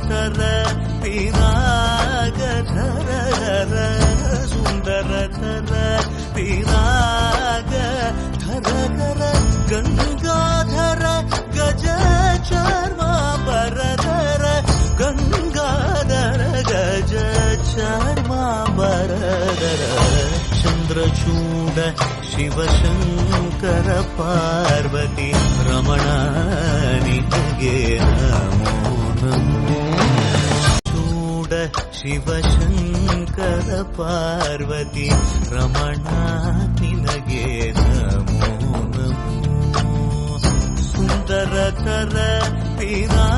ತರ ಪಿರಾಗಧರ ಸುಂದರ ತರ ಪಿರಾಗ ಧರಕರ ಗಂಗಾಧರ ಗಜ ಚರ್ಮಾಂಬರಧರ ಗಂಗಾಧರ ಗಜ ಚರ್ಮಾಂಬರಧರ ಚಂದ್ರಚೂಡ ಶಿವಶಂಕರ ಪಾರ್ವತಿ ರಮಣ ನಿನಗೆ ನಮೋ ನಮೋ ಚೂಡ ಶಿವಶಂಕರ ಪಾರ್ವತಿ ರಮಣ ನಿನಗೆ ನಮೋ ನಮೋ ಸುಂದರ ತರ ಪಿರಾ